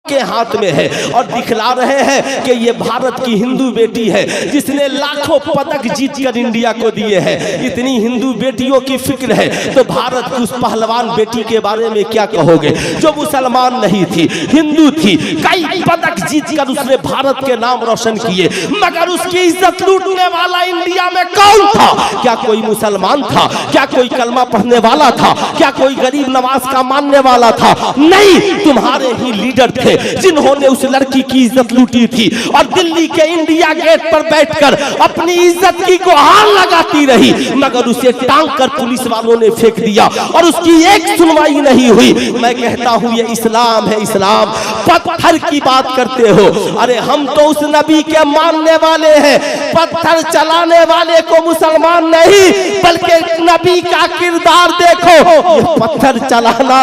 के हाथ में है और दिखला रहे हैं कि ये भारत की हिंदू बेटी है जिसने लाखों पदक जीतकर इंडिया को दिए हैं। इतनी हिंदू बेटियों की फिक्र है तो भारत की उस पहलवान बेटी के बारे में क्या कहोगे जो मुसलमान नहीं थी, हिंदू थी, कई पदक जीतकर उसने भारत के नाम रोशन किए, मगर उसकी इज्जत लूटने वाला इंडिया में कौन था? क्या कोई मुसलमान था? क्या कोई कलमा पढ़ने वाला था? क्या कोई गरीब नवाज का मानने वाला था? नहीं, तुम्हारे ही लीडर थे जिन्होंने उस लड़की की इज्जत लूटी थी और दिल्ली के इंडिया गेट पर बैठकर अपनी इज्जत की गुहार लगाती रही, मगर उसे टांग कर पुलिस वालों ने फेंक दिया और उसकी एक सुनवाई नहीं हुई। मैं कहता हूं ये इस्लाम है। इस्लाम पत्थर की बात करते हो, अरे हम तो उस नबी के मानने वाले हैं। पत्थर चलाने वाले को मुसलमान नहीं बल्कि नबी का किरदार देखो। ये पत्थर चलाना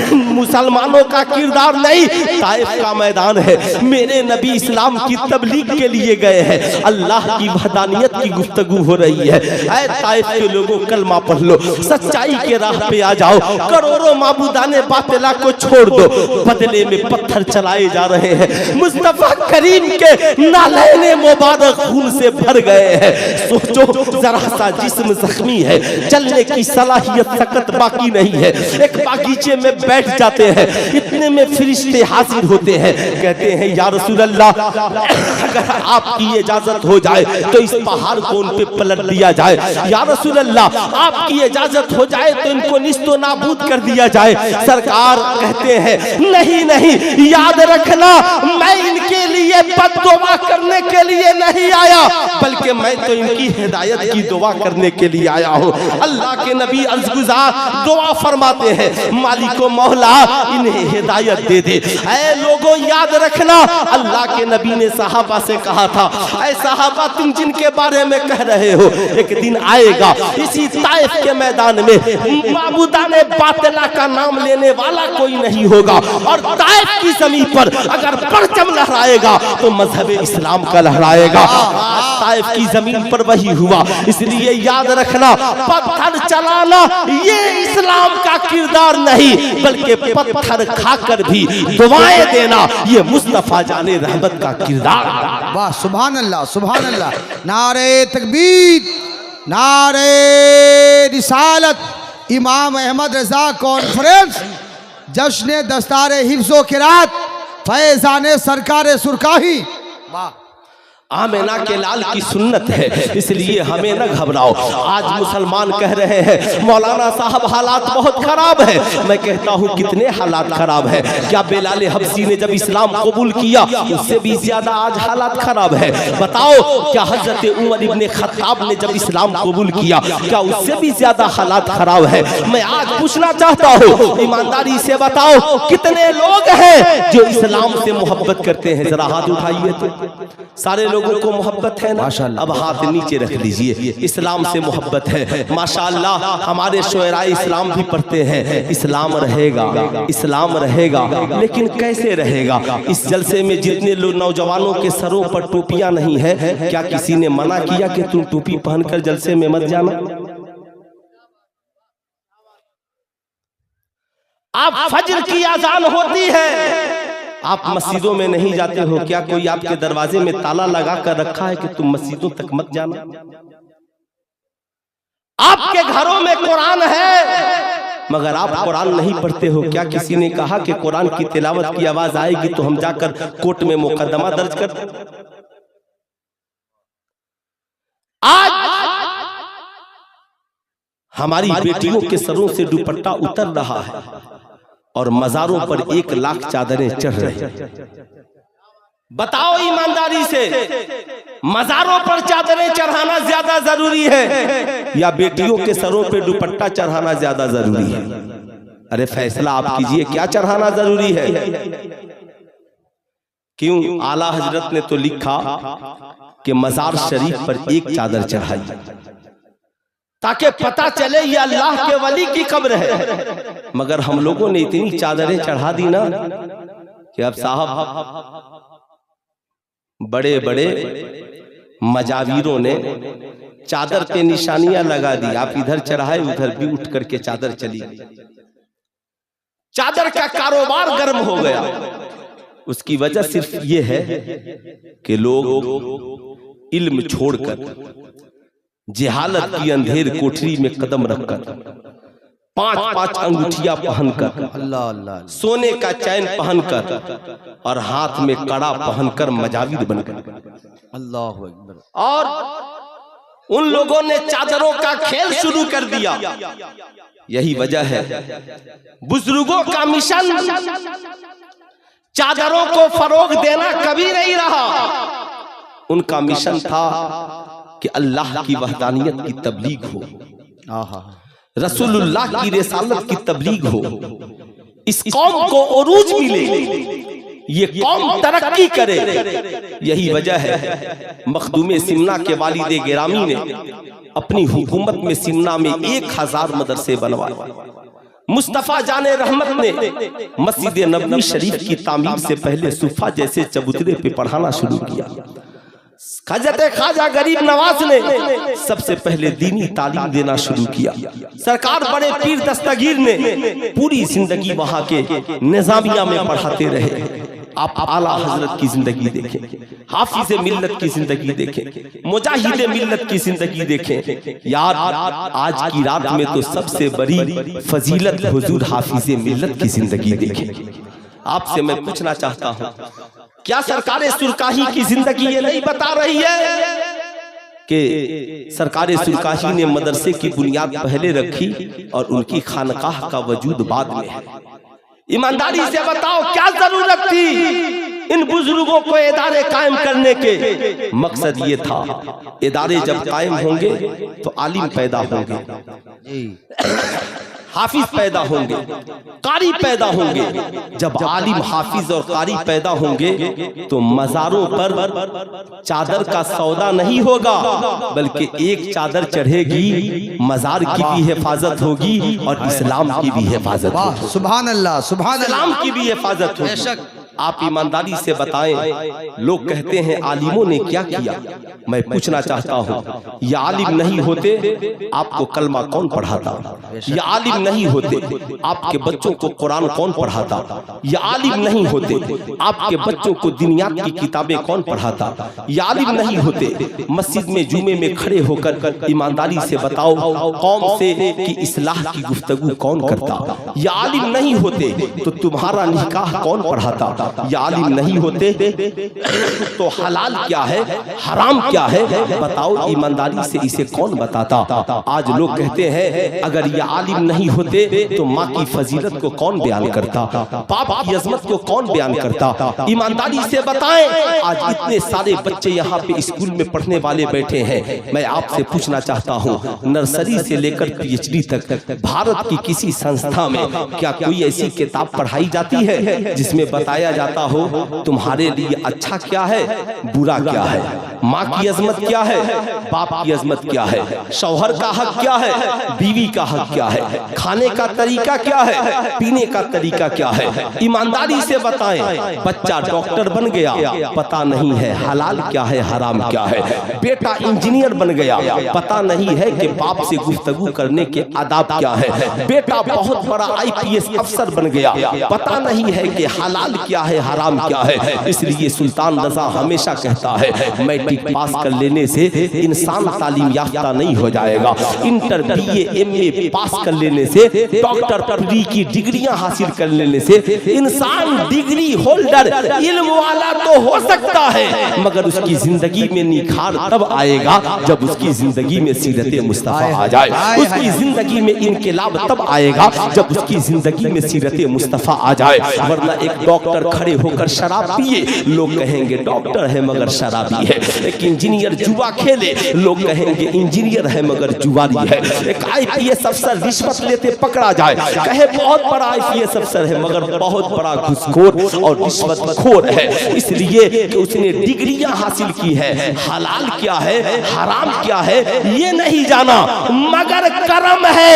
मुसलमानों का किरदार नहीं, ताइफ का मैदान है। मेरे नबी इस्लाम की तबलीग के लिए गए हैं। अल्लाह की वहदानियत की गुफ्तगू हो रही है। ऐ ताइफ के लोगों, कलमा पढ़ लो, सच्चाई के राह पे आ जाओ, करोड़ों माबूदाने बातिला को छोड़ दो। बदले में पत्थर चलाए जा रहे हैं। मुस्तफा करीम के नालैने मुबारक खून से भर गए हैं। सोचो, जरा सा जिस्म जख्मी है, चलने की सलाहियत सकत बाकी नहीं है। एक बागीचे में बैठ जाते हैं, इतने में फरिश्ते हाजिर होते हैं, कहते हैं या रसूल अल्लाह, अगर आपकी इजाजत हो जाए तो इस पहाड़ को उन पे पलट दिया जाए। या रसूल अल्लाह, आपकी इजाजत हो जाए तो इनको निस्तो नाबूद कर दिया जाए। सरकार कहते हैं नहीं नहीं, याद रखना, मैं इनके लिए बद्दुआ करने के लिए नहीं आया, बल्कि मैं तो इनकी हिदायत की दुआ करने के लिए आया हूँ। अल्लाह के नबी अर्ज़गुज़ार दुआ फरमाते हैं, मालिको मौला इन्हें हिदायत दे दे। ऐ लोगों, याद रखना, अल्लाह के नबी ने सहाबा से कहा था, ऐ सहाबा, तुम जिनके बारे में कह रहे हो, एक दिन आएगा इसी ताइफ के मैदान में माबूदाने बातिला का नाम लेने वाला कोई नहीं होगा और ताइफ की जमीन पर अगर परचम लहराएगा तो मजहब इस्लाम का लहराएगा। आज ताइफ की जमीन पर वही हुआ। इसलिए याद रखना, पत्थर चलाना ये इस्लाम का किरदार नहीं बल्कि पत्थर खाकर भी दुआएं देना ये मुस्तफा जाने रहमत का किरदार। वाह, सुभान अल्लाह, सुभान अल्लाह। नारे तकबीर, नारे रिसालत, इमाम अहमद रजा कॉन्फ्रेंस, जश्न दस्तारे हिफ्ज़ो क़िरात, फैज़ाने सरकारे सुरकाही। वाह, आमिना के लाल की सुन्नत है, इसलिए हमें न घबराओ। आज मुसलमान कह रहे हैं मौलाना साहब हालात बहुत खराब है। मैं कहता हूँ कितने हालात खराब है। क्या बेलाल हबशी ने जब इस्लाम कबूल किया उससे भी ज्यादा आज हालात खराब है? बताओ, क्या हजरत उमर इब्ने खत्ताब ने जब इस्लाम कबूल किया क्या उससे भी ज्यादा हालात खराब है? मैं आज पूछना चाहता हूँ, ईमानदारी से बताओ, कितने लोग हैं जो इस्लाम से मोहब्बत करते हैं? जरा हाथ उठाइए तो। सारे लोगों को मोहब्बत है ना? अब हाथ नीचे रख लीजिए। इस्लाम से मोहब्बत है माशाअल्लाह। हमारे शोराए इस्लाम भी पढ़ते हैं, इस्लाम रहेगा, इस्लाम रहेगा, लेकिन कैसे रहेगा? इस जलसे में जितने लोग नौजवानों के सरों पर टोपियां नहीं है, क्या किसी ने मना किया कि तुम टोपी पहनकर जलसे में मत जाना? आप फज्र की अजान होती है, आप मस्जिदों में नहीं जाते हो, क्या कोई आपके दरवाजे में ताला लगा कर रखा है कि तुम मस्जिदों तक मत जाना? आपके घरों में कुरान है मगर आप कुरान नहीं पढ़ते हो, क्या किसी ने कहा कि कुरान की तिलावत की आवाज आएगी तो हम जाकर कोर्ट में मुकदमा दर्ज कर? आज हमारी बेटियों के सरों से दुपट्टा उतर रहा है और मजारों पर 1 लाख चादरें चढ़ रही। बताओ ईमानदारी से, मजारों पर चादरें चढ़ाना ज्यादा जरूरी है या बेटियों के सरों पे दुपट्टा चढ़ाना ज्यादा जरूरी है? अरे फैसला आप कीजिए, क्या चढ़ाना जरूरी है? क्यों? आला हजरत ने तो लिखा कि मजार शरीफ पर 1 चादर चढ़ाई ताकि पता चले ये अल्लाह के वली की कब्र है। मगर हम लोगों ने इतनी चादरें चढ़ा दी ना कि अब साहब बड़े बड़े मजावीरों ने चादर पे निशानियां लगा दी। आप इधर चढ़ाए उधर भी उठ करके चादर चली। चादर का कारोबार गर्म हो गया। उसकी वजह सिर्फ ये है कि लोग इल्म छोड़कर जहालत की अंधेर कोठरी में कदम रखकर 5-5 अंगूठियां पहनकर, अल्लाह अल्लाह, सोने का चैन पहनकर और हाथ में कड़ा पहनकर मजाविर बनकर, अल्लाह अकबर, और उन लोगों ने चादरों का खेल शुरू कर दिया। यही वजह है बुजुर्गों का मिशन चादरों को फरोग देना कभी नहीं रहा। उनका मिशन था कि अल्लाह की वहदानियत की तबलीग हो, रसूलुल्लाह की रिसालत की तबलीग हो, इस कौम को उरूज मिले, ये कौम तरक्की करे। यही वजह है मखदूम सिमना के वालिद गिरामी ने अपनी हुकूमत में सिमना में 1000 मदरसे बनवाए। मुस्तफा जाने रहमत ने मस्जिद नबवी शरीफ की तामीर से पहले सुफा जैसे चबूतरे पे पढ़ाना शुरू किया। हजरत ख्वाजा गरीब नवाज ने सबसे पहले दीनी तालीम देना शुरू किया। सरकार बड़े पीर दस्तगीर ने पूरी जिंदगी वहां के निजामिया में पढ़ाते रहे। आप आला हजरत की जिंदगी देखें, हाफिज मिल्लत की जिंदगी देखें, मुजाहिद मिल्लत की जिंदगी देखें। यार आज की रात में तो सबसे बड़ी फजीलत हुजूर हाफिज मिल्लत की जिंदगी देखें। आपसे मैं पूछना चाहता हूं, क्या सरकार सुरकाही की जिंदगी ये नहीं बता रही है कि सरकार सुरकाही ने मदरसे की बुनियाद पहले रखी और उनकी खानकाह का वजूद बाद में है? ईमानदारी से बताओ क्या जरूरत थी इन बुजुर्गों को इदारे कायम करने के? मकसद ये था इदारे जब कायम होंगे तो आलिम पैदा होंगे, हाफिज पैदा होंगे, कारी पैदा होंगे। जब आलिम हाफिज और कारी पैदा होंगे तो मज़ारों पर चादर का सौदा नहीं होगा, बल्कि एक चादर चढ़ेगी, मज़ार की भी हिफाजत होगी और इस्लाम की भी हिफाजत होगी। सुभान अल्लाह, सुभान अल्लाह, इस्लाम की भी हिफाजत होगी। आप ईमानदारी से बताएं, लोग कहते हैं आलिमों ने क्या किया? मैं पूछना चाहता हूं, ये आलिम नहीं होते आपको कलमा कौन पढ़ाता? ये आलिम नहीं होते आपके बच्चों को कुरान कौन पढ़ाता? ये आलिम नहीं होते आपके बच्चों को दिनियात की किताबें कौन पढ़ाता? ये आलिम नहीं होते मस्जिद में जुमे में खड़े होकर ईमानदारी से बताओ कौम से कि इस्लाह की गुफ्तगू कौन करता? ये आलिम नहीं होते तो तुम्हारा निकाह कौन पढ़ाता? ये आलिम नहीं होते तो हलाल क्या है, हराम क्या है, बताओ ईमानदारी से इसे कौन बताता? आज लोग कहते हैं अगर ये आलिम नहीं होते तो माँ की फजीलत को कौन बयान करता, बाप की अजमत को कौन बयान करता? ईमानदारी से बताएं, आज इतने सारे बच्चे यहाँ पे स्कूल में पढ़ने वाले बैठे हैं। मैं आपसे पूछना चाहता हूँ, नर्सरी से लेकर PhD तक भारत की किसी संस्था में क्या कोई ऐसी किताब पढ़ाई जाती है जिसमें बताया जाता हो तुम्हारे लिए अच्छा क्या है, बुरा क्या है, माँ की अजमत क्या है, बाप की अजमत क्या है, शौहर का हक क्या है, बीवी का हक क्या है, खाने का तरीका क्या है, पीने का तरीका क्या है? ईमानदारी से बताएं, बच्चा डॉक्टर बन गया, पता नहीं है हलाल क्या है, हराम क्या है। बेटा इंजीनियर बन गया, पता नहीं है कि बाप से गुफ्तगू करने के आदाब क्या है। बेटा बहुत बड़ा IPS अफसर बन गया, पता नहीं है कि हलाल क्या है, हराम क्या है। इसलिए सुल्तान रजा हमेशा कहता है मैट्रिक पास कर लेने से इंसान तालीम याफ्ता नहीं हो जाएगा, इंटर BA MA पास कर लेने से, डॉक्टर PhD की डिग्रियां हासिल कर लेने से इंसान डिग्री होल्डर इल्म वाला तो हो सकता है, मगर उसकी जिंदगी में निखार तब आएगा जब उसकी जिंदगी में सीरत मुस्तफा आ जाए, उसकी जिंदगी में इनकलाब तब आएगा जब उसकी जिंदगी में सीरत मुस्तफा आ जाए। वरना एक डॉक्टर खड़े होकर शराब पिए, लोग कहेंगे डॉक्टर है मगर शराबी है। एक इंजीनियर जुआ खेले, लोग कहेंगे इंजीनियर है मगर जुआरी है। एक IPS अफसर रिश्वत लेते पकड़ा जाए, कहे बहुत बड़ा IPS अफसर है मगर बहुत बड़ा घुसखोर और रिश्वतखोर है, इसलिए कि उसने डिग्रियां हासिल की है। हलाल क्या है, हराम क्या है ये नहीं जाना, मगर करम है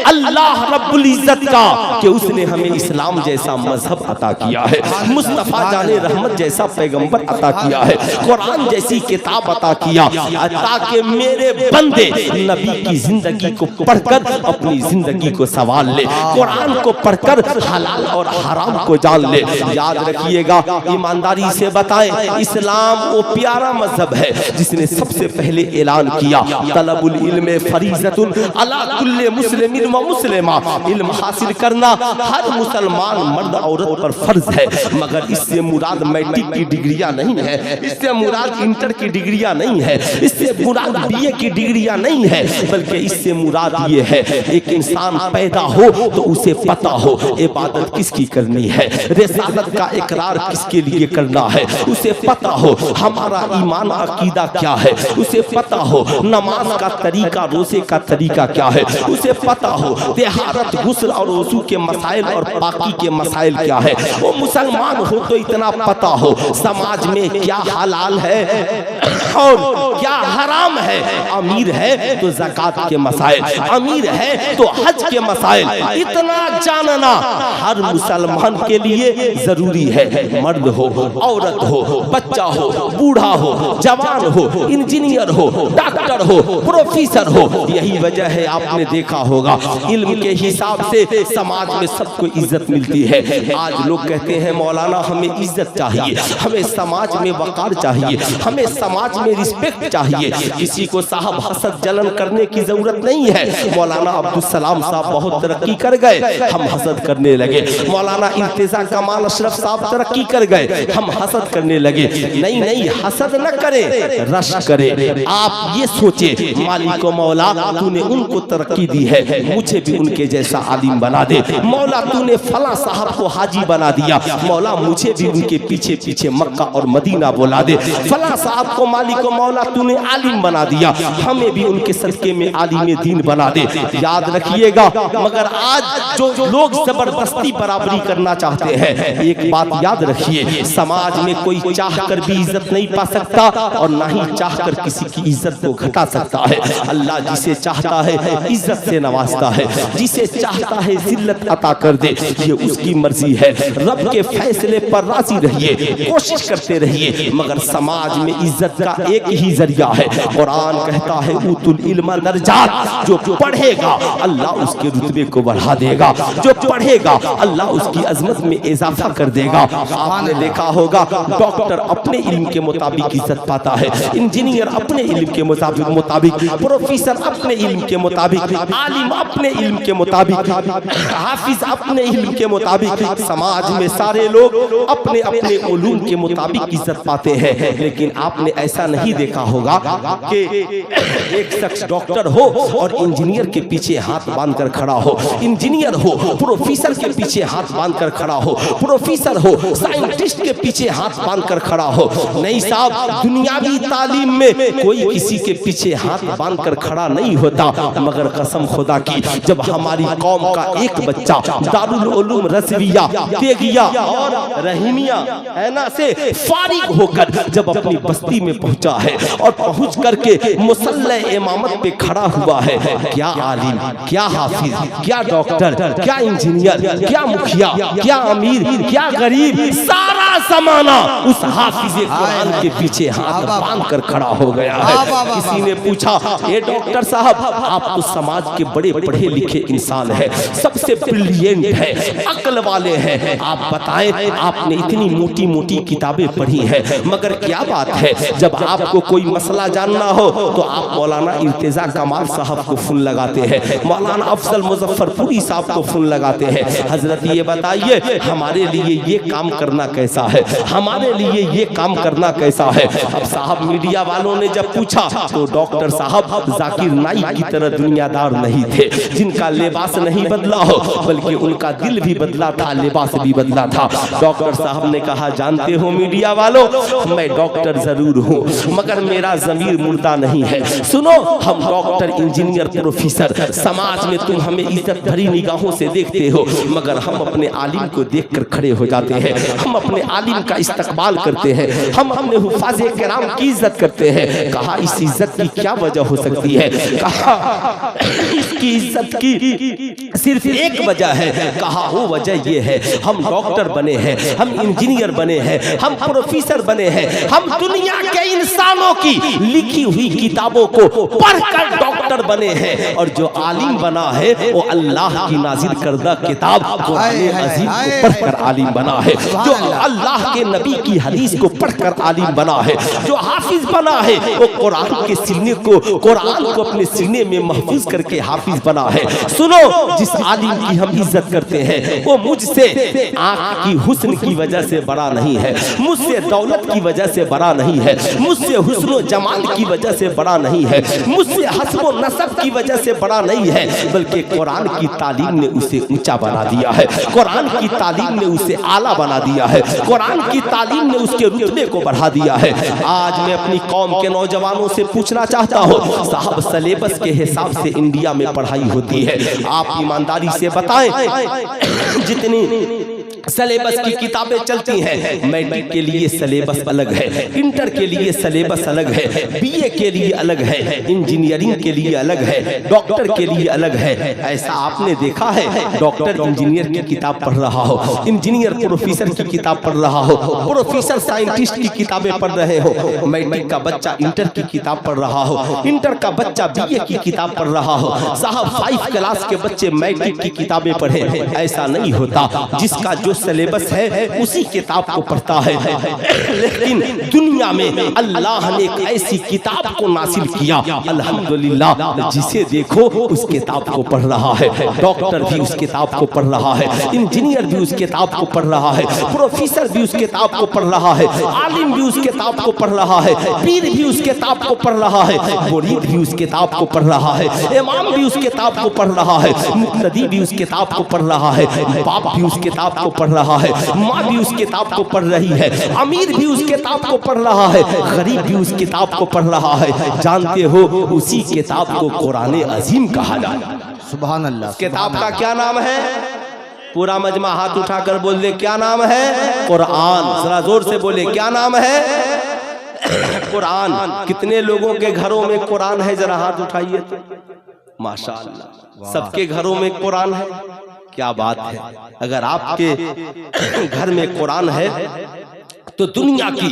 अल्लाह रब्बुल इज्जत का कि उसने हमें इस्लाम जैसा मजहब अता किया है। मुस्तफा जाने रहमत जैसा पैगंबर अता किया है, कुरान जैसी किताब अता किया ताकि मेरे बंदे नबी की जिंदगी को पढ़कर अपनी जिंदगी को संवार ले, कुरान को पढ़कर हलाल और हराम को जान ले। याद रखिएगा, ईमानदारी से बताएं, इस्लाम वो प्यारा मजहब है जिसने सबसे पहले ऐलान किया तलबुल इल्म फरीज़तुन अला कुल्ले मुस्लिमिन व मुस्लिमा, इल्म हासिल करना हर मुसलमान मर्द औरत पर फर्ज है। मगर इससे मुराद मैट्रिक की डिग्रियां नहीं है, इससे मुराद इंटर की डिग्रियां नहीं है, इससे मुराद बीए की डिग्रियां नहीं है, बल्कि इससे मुराद ये है एक इंसान पैदा हो तो उसे पता हो इबादत किसकी करनी है, रिसालत का इकरार किसके लिए करना है, उसे पता हो हमारा ईमान अकीदा क्या है, उसे पता हो नमाज का तरीका, रोज़े का तरीका क्या है, उसे पता हो तिहारत, गुस्ल और वज़ू के मसाइल और पाकी के मसाइल क्या है। वो मुसलमान हो तो इतना पता हो समाज में क्या हलाल है और क्या हराम है, अमीर है तो ज़कात के मसाइल, अमीर है तो हज के मसाइल, इतना जानना हर मुसलमान के लिए जरूरी है। मर्द हो, औरत हो, बच्चा हो, बूढ़ा हो, जवान हो, इंजीनियर हो, डॉक्टर हो, प्रोफेसर हो। यही वजह है आपने देखा होगा इल्म के हिसाब से समाज में सबको इज्जत मिलती है। आज लोग कहते हैं मौलाना हमें इज्जत चाहिए, हमें समाज में वकार चाहिए, हमें समाज में रिस्पेक्ट चाहिए। किसी को साहब हसद जलन करने की जरूरत नहीं है। मौलाना अब्दुल सलाम साहब बहुत तरक्की कर गए, हम हसद करने लगे। मौलाना इर्तिजा कमाल अशरफ साहब तरक्की कर गए, हम हसद करने लगे। नहीं नहीं, हसद न करें, रश करें। आप ये सोचे मालिक मौला तूने उनको तरक्की दी है, मुझे भी उनके जैसा आलिम बना दे। मौला तूने फला साहब को हाजी बना दिया, मौला मुझे भी उनके पीछे पीछे मक्का और मदीना बोला दे। फला साहब को मालिक मौला तूने आलिम बना दिया, हमें भी उनके सदके में आलिम दीन बना दे। याद रखिएगा, मगर आज जो लोग जबरदस्ती बराबरी करना चाहते हैं, एक बात याद रखिए, समाज में कोई चाह कर भी इज्जत नहीं पा सकता और ना ही चाह कर किसी की इज्जत को घटा सकता है। अल्लाह जिसे चाहता है इज्जत से नवाजता है, जिसे चाहता है जिल्लत अता कर दे, ये उसकी मर्जी है। रब के फैसले पर राजी रहिए, कोशिश करते रहिए, मगर समाज में इज्जत का एक ही जरिया है। कुरान कहता है उतुल इल्म दर्जात, जो पढ़ेगा अल्लाह उसके रुतबे को बढ़ा देगा, जो पढ़ेगा अल्लाह उसकी अजमत में इजाफा कर देगा। आपने देखा होगा डॉक्टर अपने इल्म के मुताबिक इज्जत पाता है, इंजीनियर अपने इल्म के मुताबिक, प्रोफेसर अपने इल्म के मुताबिक, आलिम अपने इल्म के मुताबिक, हाफिज अपने इल्म के मुताबिक। समाज में सारे लोग अपने अपने उलूम के मुताबिक इज्जत पाते हैं। लेकिन आपने ऐसा नहीं देखा होगा कि एक शख्स डॉक्टर हो और इंजीनियर के पीछे हाथ बांधकर खड़ा हो, इंजीनियर हो प्रोफेसर के पीछे हाथ बांधकर खड़ा हो, प्रोफेसर हो साइंटिस्ट के पीछे हाथ बांधकर खड़ा हो। नहीं साहब, दुनियावी तालीम में कोई किसी के पीछे हाथ बांधकर खड़ा नहीं होता। मगर कसम खुदा की, जब हमारी कौम का एक बच्चा दारुल उलूम रज़विया, तेगिया और रहीमिया है ना से फारिग होकर जब अपनी बस्ती में पहुंचा है और पहुंच करके मुसल्ले इमामत पे खड़ा हुआ है, क्या आलिम, क्या हाफिज, क्या डॉक्टर, क्या इंजीनियर, क्या मुखिया, क्या अमीर, क्या गरीब, सारा जमाना उस हाफिज कुरान के पीछे हाथ बांध कर खड़ा हो गया है। किसी ने पूछा, ये डॉक्टर साहब आप तो समाज के बड़े पढ़े लिखे इंसान हैं, सबसे ब्रिलियंट है, अक्ल वाले हैं, आप बताएं आपने इतनी मोटी मोटी किताबें पढ़ी हैं, मगर क्या बात है जब आपको कोई मसला जानना हो तो आप मौलाना इर्तिजा कमाल साहब को फोन लगाते हैं, मौलाना अफजल मुजफ्फरपुरी साहब को फोन लगाते हैं। हजरत ये बताइए हमारे लिए ये काम करना कैसा है, हमारे लिए ये काम करना कैसा है। अब साहब मीडिया वालों ने जब पूछा तो डॉक्टर साहब जाकिर नाइक की तरह दुनियादार नहीं थे, जिनका लिबास नहीं बदला हो बल्कि उनका दिल भी बदला था, लिबास भी बदला था। डॉक्टर साहब ने कहा, जानते हो मीडिया वालों, मैं डॉक्टर जरूर हूँ मगर मेरा जमीर मुर्दा नहीं है। सुनो, हम डॉक्टर, इंजीनियर, प्रोफेसर, समाज में तुम हमें इज्जत भरी निगाहों से देखते हो, मगर हम अपने आलिम को देखकर खड़े हो जाते हैं, हम अपने आलिम का इस्तकबाल करते हैं, हम अपने हुफाज़े किराम की इज्जत करते हैं। कहा इस इज्जत की क्या वजह हो सकती है? कहा इसकी इज्जत की सिर्फ एक वजह है। कहा वो वजह ये है, हम डॉक्टर बने हैं, हम इंजीनियर बने हैं, हम प्रोफेसर बने हैं, हम दुनिया के इंसानों की लिखी हुई किताबों को पढ़कर डॉक्टर बने हैं। और जो आलिम बना है वो अल्लाह की नाजिल करदा किताब कुरान अजीम को पढ़कर आलिम बना है। जो अल्लाह के नबी की हदीस को पढ़कर आलिम बना है। जो हाफिज बना है वो कुरान के सीने को, कुरान को अपने सीने में महफूज करके हाफिज बना है। सुनो, जिस आलिम की हम इज्जत करते हैं वो मुझसे आँख की हुस्न की वजह से बड़ा नहीं है, मुझसे दौलत की वजह से बड़ा नहीं है, मुझसे हुस्न जमाल की वजह से बड़ा नहीं है, मुझसे हस्ब नसब की वजह से बड़ा नहीं है, बल्कि कुरान की तालीम ने उसे ऊंचा बना दिया है। कुरान की तालीम ने उसे आला बना दिया है। कुरान की तालीम ने उसके रुतबे को बढ़ा दिया है। आज मैं अपनी कौम के नौजवानों से पूछना चाहता हूँ, साहब सिलेबस के हिसाब से इंडिया में पढ़ाई होती है, आप ईमानदारी से बताएं जितनी सिलेबस की किताबें चलती हैं, मैट्रिक के लिए सिलेबस अलग है, इंटर के लिए सिलेबस अलग है, बीए के लिए अलग है, इंजीनियरिंग के लिए अलग है, डॉक्टर के लिए अलग है। ऐसा आपने देखा है डॉक्टर इंजीनियर की किताब पढ़ रहा हो, इंजीनियर प्रोफेसर की किताब पढ़ रहा हो, प्रोफेसर साइंटिस्ट की किताबें पढ़ रहे हो, मैट्रिक का बच्चा इंटर की किताब पढ़ रहा हो, इंटर का बच्चा बीए की किताब पढ़ रहा हो, साहब 5 क्लास के बच्चे मैट्रिक की किताबें पढ़े। ऐसा नहीं होता, जिसका जो सिलेबस है उसी किताब को पढ़ता है। लेकिन दुनिया में अल्लाह ने एक ऐसी किताब को नासिल किया, अल्हम्दुलिल्लाह, जिसे देखो उस किताब को पढ़ रहा है। डॉक्टर भी उस किताब को पढ़ रहा है, इंजीनियर भी उस किताब को पढ़ रहा है, प्रोफेसर भी उस किताब को पढ़ रहा है, आलिम भी उस किताब को पढ़ रहा है, पीर भी उस किताब को पढ़ रहा है, मुरीद भी उस किताब को पढ़ रहा है, इमाम भी उस किताब को पढ़ रहा है, मुक्तदी भी उस किताब को पढ़ रहा है, बाप भी उस किताब को पढ़ रहा है, माँ भी उस किताब को पढ़ रही है, अमीर भी उस किताब को पढ़ रहा है, गरीब भी उस किताब को पढ़ रहा है। जानते हो उसी किताब को कुरान अजीम कहा जाता है। सुभान अल्लाह। किताब का क्या नाम है? पूरा मजमा हाथ उठाकर बोल दे, क्या नाम है? कुरान। जरा जोर से बोले, क्या नाम है? कुरान। कितने लोगों के घरों में कुरान है? जरा हाथ उठाइए तो। माशाअल्लाह, सबके घरों में कुरान है। क्या बात है। अगर आपके घर में कुरान है तो दुनिया की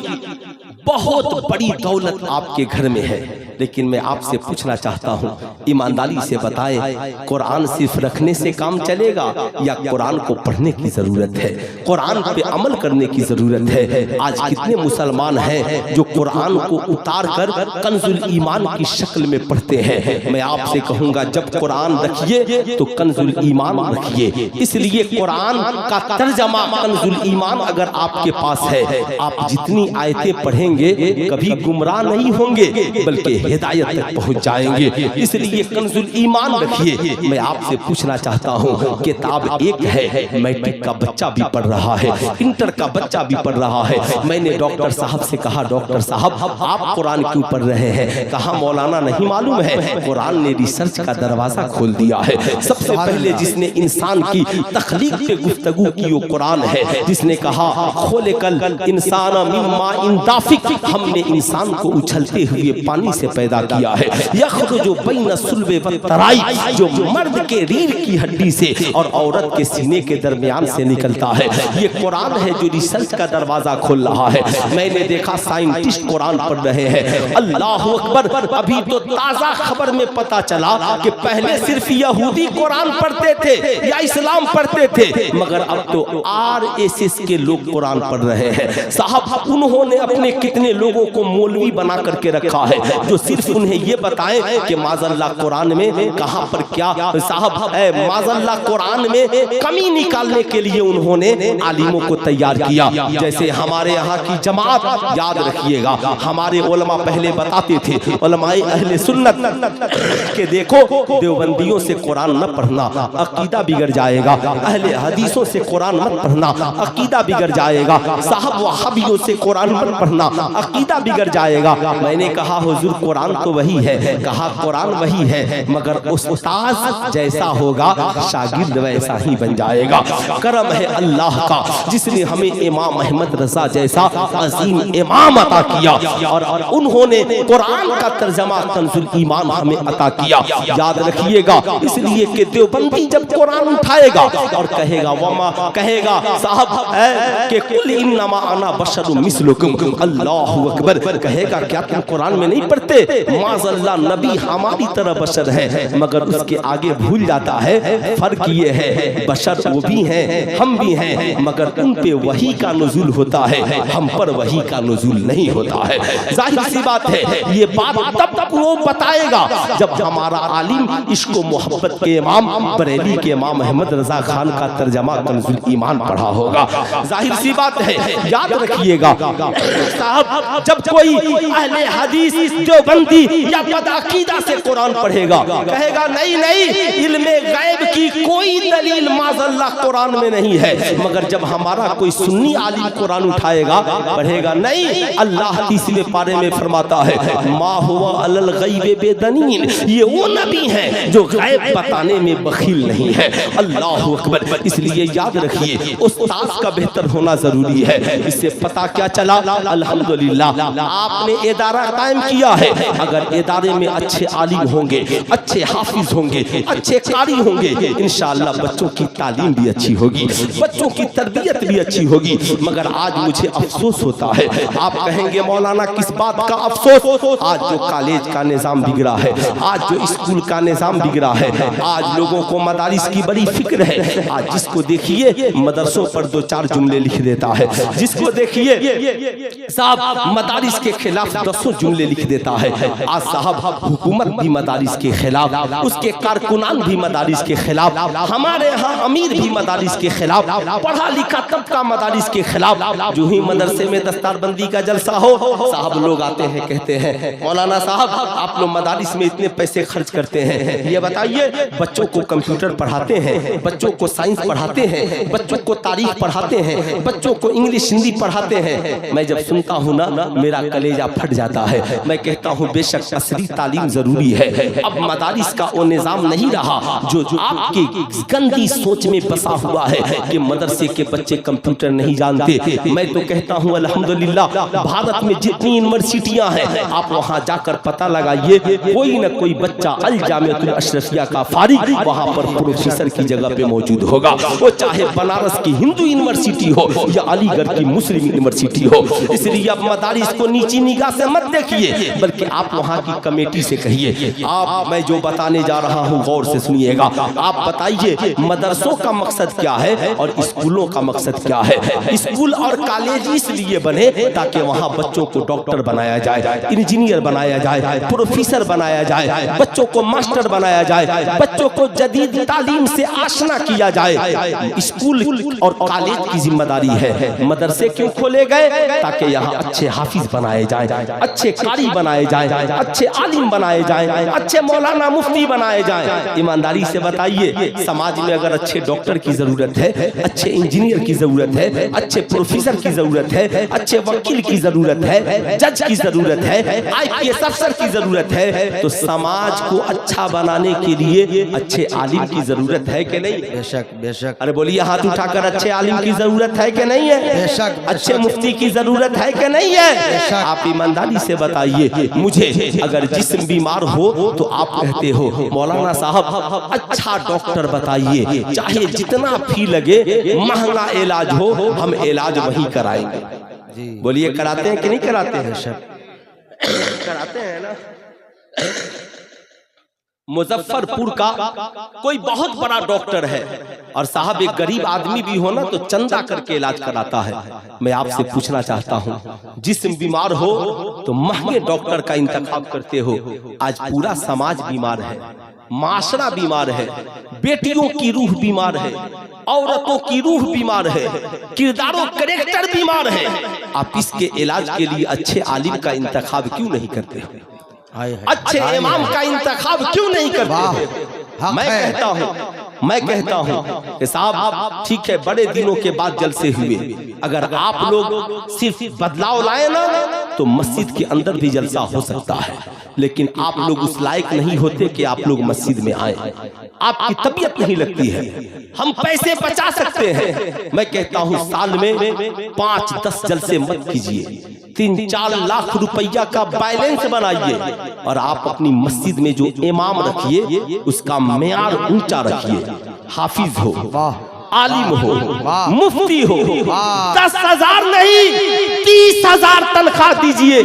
बहुत बड़ी दौलत आपके घर में है। लेकिन मैं आपसे पूछना चाहता हूँ, ईमानदारी से बताएं, कुरान सिर्फ रखने से काम चलेगा या कुरान को पढ़ने की जरूरत है, कुरान पे अमल करने की जरूरत है? आज कितने मुसलमान हैं जो कुरान को उतार कर कंजुल ईमान की शक्ल में पढ़ते हैं? मैं आपसे कहूँगा, जब कुरान रखिए तो कंजुल ईमान रखिए। इसलिए कुरान का तर्जमा कंजुल ईमान अगर आपके पास है, आप जितनी आयतें पढ़ेंगे कभी गुमराह नहीं होंगे बल्कि हिदायत तक पहुंच जाएंगे। इसलिए कंजुल ईमान रखिए। मैं आपसे पूछना चाहता हूं, किताब एक है, मैट्रिक का बच्चा भी पढ़ रहा है, इंटर का बच्चा भी पढ़ रहा है। मैंने डॉक्टर साहब से कहा, डॉक्टर साहब आप कुरान क्यों पढ़ रहे हैं? कहा मौलाना नहीं मालूम है, कुरान ने रिसर्च का दरवाजा खोल दिया है। सबसे पहले जिसने इंसान की तख्लीक पे गुफ्तगू की वो कुरान है, जिसने कहा खोलेकल इंसान मिम्मा इंदाफिक, हमने इंसान को उछलते हुए पानी से पैदा किया है। यखरुजु बैन सुल्बे व तराई, जो मर्द के रीढ़ की हड्डी से और औरत के सीने के दरमियान से निकलता है। ये कुरान है जो रिसर्च का दरवाजा खोल रहा है। मैंने देखा साइंटिस्ट कुरान पढ़ रहे हैं। अल्लाह अकबर। अभी तो ताजा खबर में पता चला कि पहले सिर्फ यहूदी कुरान पढ़ते थे या इस्लाम पढ़ते थे, मगर अब तो RSS के लोग कुरान पढ़ रहे हैं। साहब उन्होंने अपने कितने लोगों को मौलवी बना करके रखा है जो सिर्फ उन्हें ये बताएं कि माज़अल्लाह कुरान में कहां पर क्या, साहब माज़अल्लाह कुरान में कमी निकालने के लिए उन्होंने आलिमों को तैयार किया। जैसे हमारे यहाँ की जमात, याद रखिएगा, हमारे उलमा पहले बताते थे, उलमाए अहले सुन्नत के देखो देवबंदियों से कुरान न पढ़ना, अकीदा बिगड़ जाएगा। अहले हदीसों से कुरान मत पढ़ना, अकीदा बिगड़ जाएगा। साहब वहाबियों से कुरान मत पढ़ना, अकीदा बिगड़ जाएगा। मैंने कहा हुजूर कुरान तो वही है, कहा कुरान वही है, मगर उस्ताद जैसा होगा शागिर्द वैसा ही बन जाएगा। करम है अल्लाह का जिसने हमें इमाम अहमद रजा जैसा अजीम इमाम अता किया और उन्होंने कुरान का तर्जमा कंजुल ईमान हमें अता किया। याद रखिएगा, इसलिए कि देवबंदी जब कुरान उठाएगा और कहेगा वमा कहेगा साहब कि कुल इन्नमा अना बशरुम मिस्लुकुम, अल्लाहु अकबर, कहेगा क्या तुम कुरान में नहीं पढ़ते माज़अल्लाह नबी हमारी तरह बशर है, मगर उसके आगे भूल जाता है फर्क ये है बशर वो भी हैं हम भी हैं, मगर उन पे वही का नुज़ुल होता है, हम पर वही का नुज़ुल नहीं होता है। जाहिर सी बात है, ये बात तब वो बताएगा जब हमारा आलिम इश्क़ मोहब्बत के इमाम बरेली के इमाम अहमद रजा खान का तर्जमा कंजुल ईमान पढ़ा होगा। जाहिर सी बात है, याद रखिएगा साहब, जब कोई अहले हदीस देवबंदी या बदअकीदा से कुरान पढ़ेगा, कहेगा नहीं नहीं इल्मे गैब की कोई दलील माज़अल्लाह कुरान में नहीं है, मगर जब हमारा कोई सुन्नी आलिम कुरान उठाएगा पढ़ेगा नहीं, अल्लाह तीसरे पारे में फरमाता है मा हुवा अलल गैबि बेदनीन, ये वो नबी है जो गैब बताने में बखील नहीं है। अल्लाहु अकबर। इसलिए याद रखिए उस्ताद का बेहतर होना जरूरी है। इससे पता क्या चला, अल्हम्दुलिल्लाह आपने इदारा कायम किया है, अगर इदारे में अच्छे आलिम होंगे, अच्छे हाफिज होंगे, अच्छे कारी होंगे, इंशाअल्लाह बच्चों की तालीम भी अच्छी होगी, बच्चों की तरबियत भी अच्छी होगी। मगर आज मुझे अफसोस होता है, आप कहेंगे मौलाना किस बात का अफसोस, आज जो कॉलेज का निज़ाम बिगड़ा है, आज जो स्कूल का निज़ाम बिगड़ा है, आज लोगों को मदारिस की बड़ी फिक्र है। आज जिसको देखिए मदरसों पर दो चार जुमले लिख देता है, जिसको देखिए साहब मदारिस के खिलाफ 10 जुमले लिख देता है। आज साहब हुकूमत भी मदारिस के खिलाफ, उसके कारकुनान भी मदारिस के खिलाफ, हमारे यहाँ अमीर भी मदारिस के खिलाफ, पढ़ा लिखा तबका मदारिस के खिलाफ। जो ही मदरसे में दस्तारबंदी का जलसा हो, साहब लोग आते हैं कहते हैं मौलाना साहब आप लोग मदारिस में इतने पैसे खर्च करते हैं, ये बताइए बच्चों को कंप्यूटर पढ़ाते हैं, बच्चों को साइंस पढ़ाते हैं, बच्चों को तारीख पढ़ाते हैं, बच्चों को इंग्लिश हिंदी पढ़ाते हैं। मैं जब सुनता हूँ ना मेरा कलेजा फट जाता है। मैं कहता हूँ बेशक असली तालीम जरूरी है, अब मदारिस का वो निज़ाम नहीं रहा जो आपकी गंदी सोच में बसा हुआ है कि मदरसे के बच्चे कंप्यूटर नहीं जानते। मैं तो कहता हूँ अल्हम्दुलिल्लाह भारत में जितनी यूनिवर्सिटियां हैं आप वहाँ जाकर पता लगाइए, कोई न कोई बच्चा अल जामिअतुल अशरफिया का फारिग वहाँ पर प्रोफेसर की जगह पे मौजूद होगा। वो चाहे बनारस की हिंदू यूनिवर्सिटी हो या अलीगढ़ की मुस्लिम यूनिवर्सिटी हो। इसलिए आप मदारिस को नीची निगाह से मत देखिए, बल्कि आप वहाँ की कमेटी से कहिए आप मैं जो बताने जा रहा हूँ गौर से सुनिएगा। आप बताइए मदरसों का मकसद क्या है और स्कूलों का मकसद क्या है। स्कूल और कॉलेज इसलिए बने ताकि वहाँ बच्चों को डॉक्टर बनाया जाए, इंजीनियर बनाया जाए, प्रोफेसर बनाया जाए, बच्चों को मास्टर बनाया जाए, बच्चों को जदीद तालीम से आशना किया जाए। स्कूल और कॉलेज की जिम्मेदारी है। मदरसे क्यों खोले गए? ताकि यहाँ अच्छे हाफिज बनाए जाए, अच्छे कारी बनाए जाए, अच्छे आलिम बनाए जाए, अच्छे मौलाना मुफ्ती बनाए जाए। ईमानदारी से बताइए समाज में अगर अच्छे डॉक्टर की जरूरत है, अच्छे इंजीनियर की जरूरत है, अच्छे प्रोफेसर की जरूरत है, अच्छे वकील की जरूरत है, जज की जरूरत है, IPS अफसर की जरूरत है, तो समाज को अच्छा बनाने के लिए अच्छे आलिम की जरूरत है कि नहीं? बेशक बेशक। अरे बोलिए हाथ उठाकर अच्छे आलिम की जरूरत है कि नहीं है? बेशक। अच्छे मुफ्ती की जरूरत है कि नहीं है? आप ईमानदारी से बताइए मुझे, अगर जिस्म बीमार हो तो आप कहते हो मौलाना साहब अच्छा डॉक्टर बताइए, चाहे जितना फी लगे, महंगा इलाज हो, हम इलाज वही कराएंगे। बोलिए कराते हैं कि नहीं कराते हैं? कराते हैं ना। मुजफ्फरपुर का कोई बहुत बड़ा डॉक्टर है और साहब एक गरीब आदमी भी हो ना तो चंदा करके इलाज कराता है। मैं आपसे पूछना चाहता हूँ, जिस्म बीमार हो तो महंगे डॉक्टर का इंतखाब करते हो। आज पूरा समाज बीमार है, माशरा बीमार है, बेटियों की रूह बीमार है, औरतों की रूह बीमार है, किरदारों कैरेक्टर बीमार है। आप इसके इलाज के लिए अच्छे आलिम का इंतखाब क्यों नहीं करते हो? अच्छे इमाम का इंतखाब क्यों नहीं करते? मैं कहता हूँ मैं कहता हूं कि साहब ठीक है, बड़े दिनों के बाद जलसे हुए, अगर आप लोग सिर्फ बदलाव लाए ना तो मस्जिद के अंदर भी जलसा हो सकता है, लेकिन आप लोग उस लायक नहीं होते कि आप लोग मस्जिद में आए, आपकी तबीयत नहीं लगती है। हम पैसे बचा सकते हैं, मैं कहता हूं साल में 5-10 जलसे मत कीजिए, 3-4 लाख रुपया का बैलेंस बनाइए और आप अपनी मस्जिद में जो इमाम रखिए उसका मेयार ऊंचा रखिए, हाफिज हो, आलिम हो, मुफ्ती हो, 10,000 नहीं 30,000 तनख्वाह दीजिए,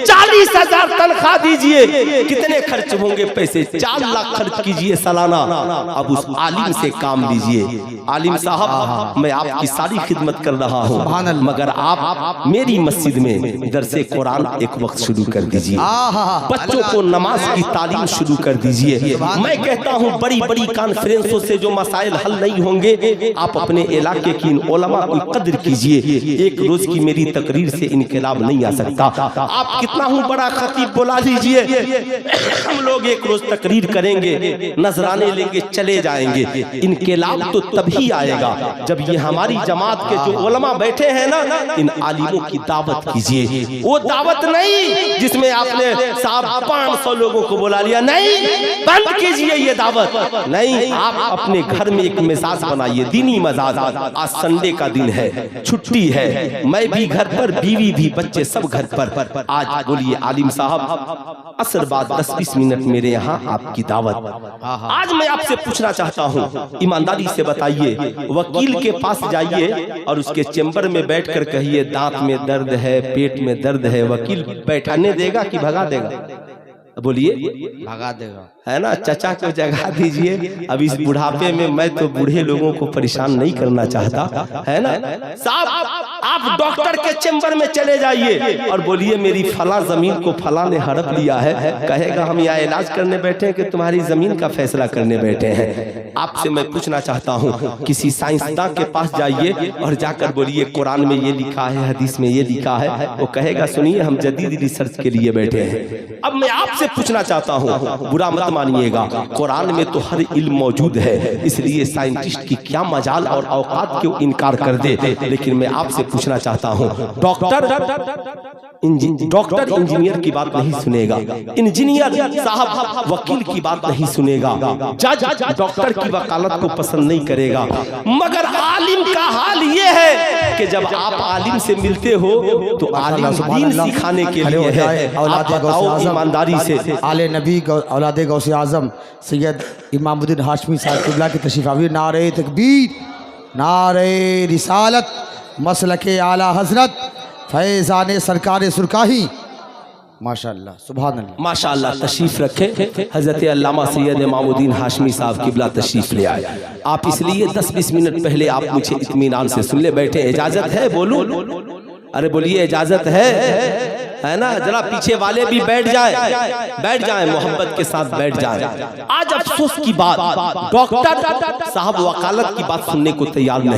40,000 तनख्वाह दीजिए, कितने खर्च होंगे पैसे? 4 लाख खर्च कीजिए सालाना। अब उस आलिम से काम लीजिए। आलिम साहब, मैं आपकी सारी खिदमत कर रहा हूँ, मगर आप मेरी मस्जिद में दरसे कुरान एक वक्त शुरू कर दीजिए, बच्चों को नमाज की तालीम शुरू कर दीजिए। मैं कहता हूँ बड़ी बड़ी कॉन्फ्रेंसों से जो मसाइल हल नहीं होंगे, आप अपने इलाके की उलमा की कदर कीजिए। एक रोज की मेरी तकरीर से इनकलाब नहीं आ सकता। आप कितना हूँ बड़ा खतीब बुला लीजिए, हम लोग एक रोज तकरीर करेंगे, नजराने लेंगे, चले जाएंगे। इनकलाब तो तभी आएगा जब ये हमारी जमात के जो उलमा बैठे हैं ना, इन आलिमों की दावत कीजिए। वो दावत नहीं जिसमें आपने साहब 500 लोगों को बुला लिया, नहीं, बंद कीजिए ये दावत। नहीं, आप अपने घर में एक मिजाज बनाइए, दीनी मजाज। आज संडे का दिन है, छुट्टी है, मैं भी घर पर, बीवी भी, बच्चे सब घर पर। आज बोलिए आलिम साहब, असर बाद 10-20 मिनट मेरे यहाँ आपकी दावत। आज मैं आपसे पूछना चाहता हूँ, ईमानदारी से बताइए, वकील के पास जाइए और उसके चेम्बर में बैठकर कहिए दांत में दर्द है, पेट में दर्द है, वकील बैठाने देगा कि भगा देगा? बोलिए, भगा देगा, है ना? चचा को जगा दीजिए। अब इस बुढ़ापे में मैं तो बूढ़े लोगों को परेशान नहीं करना चाहता, है ना साहब? आप डॉक्टर के चेम्बर में चले जाइए और बोलिए मेरी फला जमीन को फला ने हड़प लिया है, कहेगा हम यहाँ इलाज करने बैठे हैं कि तुम्हारी जमीन का फैसला करने बैठे हैं। आपसे मैं पूछना चाहता हूँ, किसी साइंसदान के पास जाइए और जाकर बोलिए कुरान में ये लिखा है, हदीस में ये लिखा है, वो कहेगा सुनिए हम जदीद रिसर्च के लिए बैठे हैं। अब मैं आपसे पूछना चाहता हूँ, बुरा मत मानिएगा, कुरान में तो हर इल्म मौजूद है, इसलिए साइंटिस्ट की क्या मजाल और औकात क्यों इनकार कर दे। लेकिन मैं आपसे पूछना चाहता हूँ, डॉक्टर इंजीनियर की बात नहीं सुनेगा, इंजीनियर साहब वकील की बात नहीं सुनेगा, जज डॉक्टर की वकालत को पसंद नहीं करेगा, मगर आलिम का हाल ये है कि जब आप आलिम से मिलते हो तो आलिम दीन सिखाने के लिए है। आप बताओ ईमानदारी से, आले नबी औलादे गौसे आजम सैयद इमामुद्दीन हाशमी साहब क़िबला की तशरीफ़ आवी, नारे तकबीर, नारे रिसालत, मसलके आला हजरत, फैज़ान सरकार सुरकाही, माशाअल्लाह, सुभान अल्लाह, माशाअल्लाह। तशरीफ रखे हजरत अल्लामा सैयद इमामुद्दीन हाशमी साहब क़िबला तशरीफ ले आए। आप इसलिए 10-20 मिनट पहले आप मुझे इत्मीनान से सुन ले बैठे। इजाजत है? बोलूं? अरे बोलिए इजाजत है ना? जरा पीछे वाले भी बैठ जाए, मोहब्बत के साथ बैठ जाए। आज अफसोस की बात, डॉक्टर साहब वकालत की बात सुनने को तैयार नहीं।